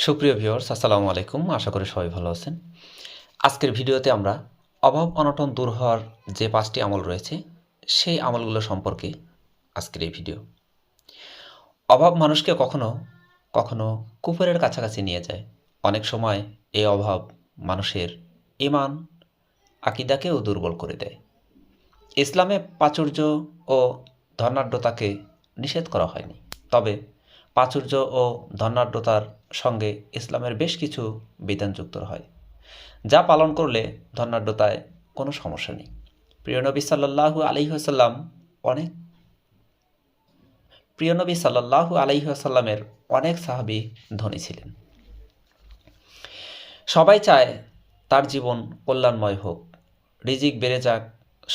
সুপ্রিয় ভিউয়ার্স, আসসালামু আলাইকুম। আশা করি সবাই ভালো আছেন। আজকের ভিডিওতে আমরা অভাব অনটন দূর হওয়ার যে ৫টি আমল রয়েছে সেই আমলগুলো সম্পর্কে আজকের এই ভিডিও। অভাব মানুষকে কখনো কখনো কুফরের কাছাকাছি নিয়ে যায়। অনেক সময় এই অভাব মানুষের ঈমান, আকীদাকেও দুর্বল করে দেয়। ইসলামে প্রাচুর্য ও ধনাঢ্যতাকে নিষেধ করা হয়নি, তবে প্রাচুর্য ও ধনাঢ্যতার সঙ্গে ইসলামের বেশ কিছু বিধান যুক্ত হয়, যা পালন করলে ধনাঢ্যতায় কোনো সমস্যা নেই। প্রিয় নবী সাল্লাল্লাহু আলাইহি ওয়াসাল্লাম অনেক সাহাবী ধনী ছিলেন। সবাই চায় তার জীবন কল্যাণময় হোক, রিজিক বেড়ে যাক,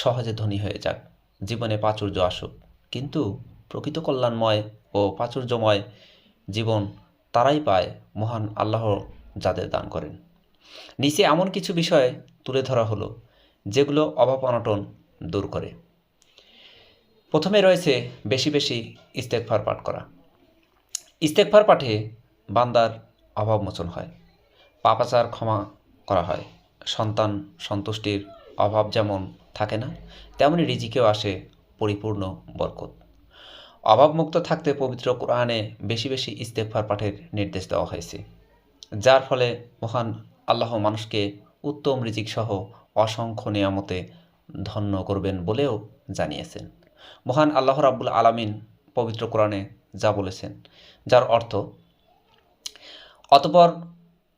সহজে ধনী হয়ে যাক, জীবনে প্রাচুর্য আসুক। কিন্তু প্রকৃত কল্যাণময় ও প্রাচুর্যময় জীবন তারাই পায় মহান আল্লাহ যাদের দান করেন। নিচে এমন কিছু বিষয় তুলে ধরা হলো যেগুলো অভাব অনটন দূর করে। প্রথমে রয়েছে বেশি বেশি ইস্তেগফার পাঠ করা। ইস্তেগফার পাঠে বান্দার অভাব মোচন হয়, পাপাচার ক্ষমা করা হয়, সন্তান সন্তুষ্টির অভাব যেমন থাকে না, তেমনি রিজিকেও আসে পরিপূর্ণ বরকত। অভাবমুক্ত থাকতে পবিত্র কোরআনে বেশি বেশি ইস্তেগফার পাঠের নির্দেশ দেওয়া হয়েছে, যার ফলে মহান আল্লাহ মানুষকে উত্তম রিজিক সহ অসংখ্য নিয়ামতে ধন্য করবেন বলেও জানিয়েছেন। মহান আল্লাহ রাব্বুল আলামিন পবিত্র কোরআনে যা বলেছেন, যার অর্থ, অতঃপর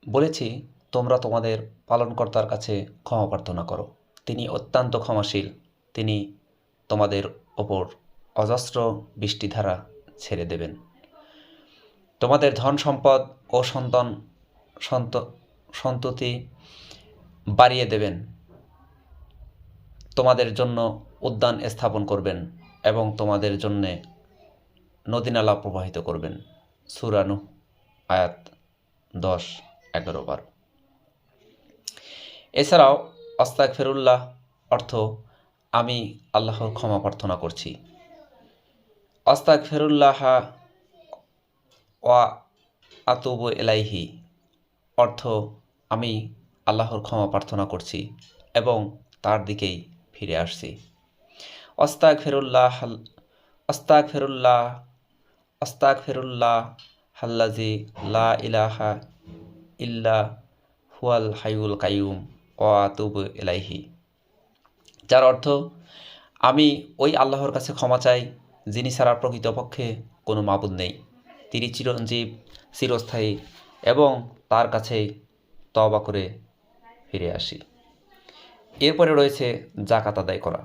বলেছি, তোমরা তোমাদের পালনকর্তার কাছে ক্ষমা প্রার্থনা করো, তিনি অত্যন্ত ক্ষমাশীল, তিনি তোমাদের ওপর অজস্র বৃষ্টিধারা ছেড়ে দেবেন, তোমাদের ধন সম্পদ ও সন্ততি বাড়িয়ে দেবেন, তোমাদের জন্য উদ্যান স্থাপন করবেন এবং তোমাদের জন্য নদীনালা প্রবাহিত করবেন। সূরা নূহ আয়াত 10, 11, 12। এছাড়াও আস্তাগফিরুল্লাহ অর্থ আমি আল্লাহর ক্ষমা প্রার্থনা করছি। আস্তাগফিরুল্লাহ ওয়া আতুবু ইলাইহি অর্থ আমি আল্লাহর ক্ষমা প্রার্থনা করছি এবং তার দিকেই ফিরে আসছি। আস্তাগফিরুল্লাহ আস্তাগফিরুল্লাহ আস্তাগফিরুল্লাহ আল্লাযী লা ইলাহা ইল্লা হুয়াল হাইয়ুল কাইয়ুম ওয়া আতুবু ইলাইহি, যার অর্থ আমি ওই আল্লাহর কাছে ক্ষমা চাই যিনি ছাড়া প্রকৃতপক্ষে কোনো মাবুদ নেই, তিনি চিরঞ্জীব, চিরস্থায়ী, এবং তার কাছেই তওবা করে ফিরে আসি। এরপরে রয়েছে যাকাত আদায় করা।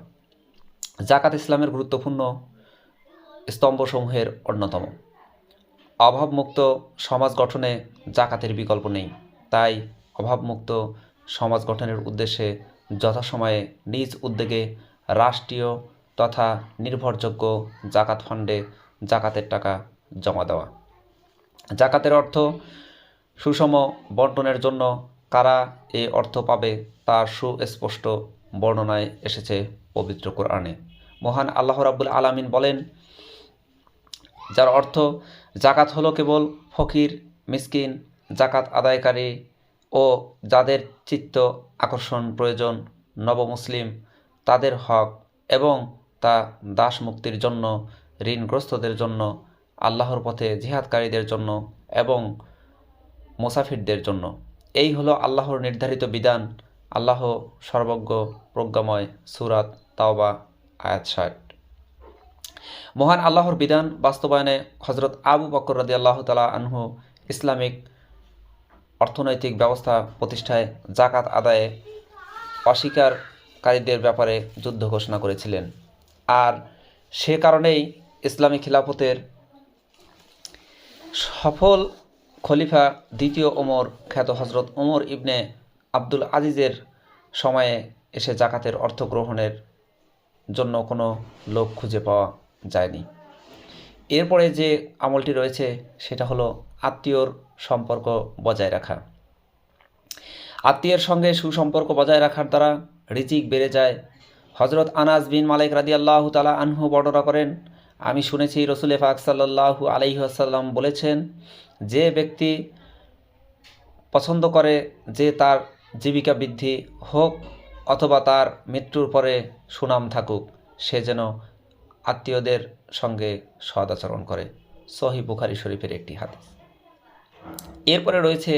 যাকাত ইসলামের গুরুত্বপূর্ণ স্তম্ভসমূহের অন্যতম। অভাবমুক্ত সমাজ গঠনে যাকাতের বিকল্প নেই, তাই অভাবমুক্ত সমাজ গঠনের উদ্দেশ্যে যথাসময়ে নিজ উদ্যোগে রাষ্ট্রীয় তথা নির্ভরযোগ্য যাকাত ফান্ডে যাকাতের টাকা জমা দেওয়া। যাকাতের অর্থ সুষম বণ্টনের জন্য কারা এই অর্থ পাবে তার সুস্পষ্ট বর্ণনায় এসেছে পবিত্র কোরআনে। মহান আল্লাহ রাব্বুল আলামিন বলেন, যার অর্থ যাকাত হলো কেবল ফকির, মিসকিন, যাকাত আদায়কারী ও যাদের চিত্ত আকর্ষণ প্রয়োজন নবমুসলিম তাদের হক, এবং তা দাস মুক্তির জন্য, ঋণগ্রস্তদের জন্য, আল্লাহর পথে জিহাদকারীদের জন্য এবং মুসাফিরদের জন্য। এই হলো আল্লাহর নির্ধারিত বিধান। আল্লাহ সর্বজ্ঞ, প্রজ্ঞাময়। সূরা তাওবা আয়াত 60। মহান আল্লাহর বিধান বাস্তবায়নে হযরত আবু বকর রাদিয়াল্লাহু তাআলা আনহু ইসলামিক অর্থনৈতিক ব্যবস্থা প্রতিষ্ঠায় যাকাত আদায়ে অস্বীকারীদের ব্যাপারে যুদ্ধ ঘোষণা করেছিলেন, আর সে কারণেই ইসলামী খিলাফতের সফল খলিফা দ্বিতীয় ওমর খ্যাত হযরত ওমর ইবনে আব্দুল আজিজের সময়ে এসে যাকাতের অর্থ গ্রহণের জন্য কোনো লোক খুঁজে পাওয়া যায়নি। এরপরে যে আমলটি রয়েছে সেটা হলো আত্মীয়র সম্পর্ক বজায় রাখা। আত্মীয়ের সঙ্গে সুসম্পর্ক বজায় রাখার দ্বারা রিজিক বেড়ে যায়। হযরত আনাস বিন মালিক রাদিয়াল্লাহু তাআলা আনহু বর্ণনা করেন, আমি শুনেছি রাসূল পাক সাল্লাল্লাহু আলাইহি ওয়াসাল্লাম বলেছেন, যে ব্যক্তি পছন্দ করে যে তার জীবিকা বৃদ্ধি হোক অথবা তার মৃত্যুর পরে সুনাম থাকুক, সে যেন আত্মীয়দের সঙ্গে সৎ আচরণ করে। সহিহ বুখারী শরীফের একটি হাদিস। এরপরে রয়েছে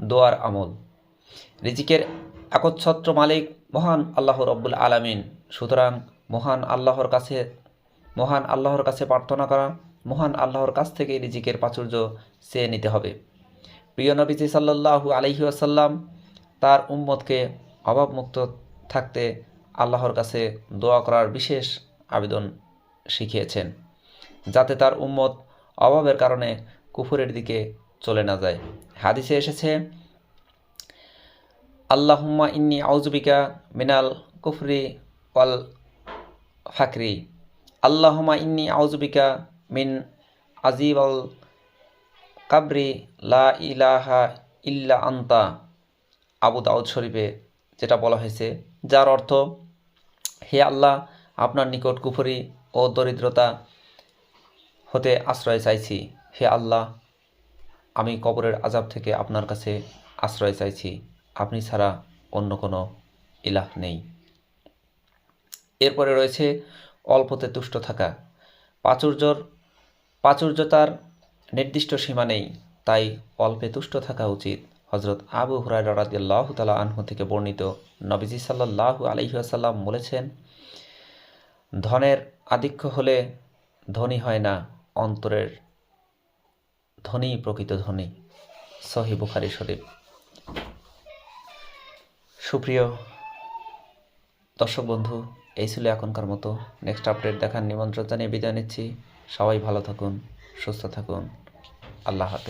দোয়ার আমল। রিজিকের একচ্ছত্র মালিক মহান আল্লাহ রব্বুল আলামিন, সুতরাং মহান আল্লাহর কাছে প্রার্থনা করা, মহান আল্লাহর কাছ থেকে রিজিকের প্রাচুর্য চেয়ে নিতে হবে। প্রিয় নবীজি সাল্লাল্লাহু আলাইহি ওয়াসাল্লাম তার উম্মতকে অভাবমুক্ত থাকতে আল্লাহর কাছে দোয়া করার বিশেষ আবেদন শিখিয়েছেন, যাতে তার উম্মত অভাবের কারণে কুফরের দিকে চলে না যায়। হাদিসে এসেছে, আল্লাহুম্মা ইন্নী আউযুবিকা মিনাল কুফরি ওয়াল ফাকরি, আল্লাহুম্মা ইন্নী আউযুবিকা মিন আজিবাল কাবরি লা ইলাহা ইল্লা আনতা। আবু দাউদ শরীফে যেটা বলা হয়েছে, যার অর্থ, হে আল্লাহ, আপনার নিকট কুফরি ও দরিদ্রতা হতে আশ্রয় চাইছি। হে আল্লাহ, আমি কবরের আযাব থেকে আপনার কাছে আশ্রয় চাইছি, আপনি ছাড়া অন্য কোনো ইলাহ নেই। এরপরে রয়েছে অল্পতে তুষ্ট থাকা। প্রাচুর্যতার নির্দিষ্ট সীমা নেই, তাই অল্পে তুষ্ট থাকা উচিত। হযরত আবু হুরায়রা রাদিয়াল্লাহু তাআলা আনহু থেকে বর্ণিত, নবীজি সাল্লাল্লাহু আলাইহি ওয়াসাল্লাম বলেছেন, ধনের আধিক্য হলে ধনী হয় না, অন্তরের ধনী প্রকৃত ধনী। সহিহ বুখারী শরীফ। সুপ্রিয় দর্শক বন্ধু, এই ছিল এখনকার মতো। নেক্সট আপডেট দেখার নিমন্ত্রণ জানিয়ে বিদায় নিচ্ছি। সবাই ভালো থাকুন, সুস্থ থাকুন। আল্লাহ হাফেজ।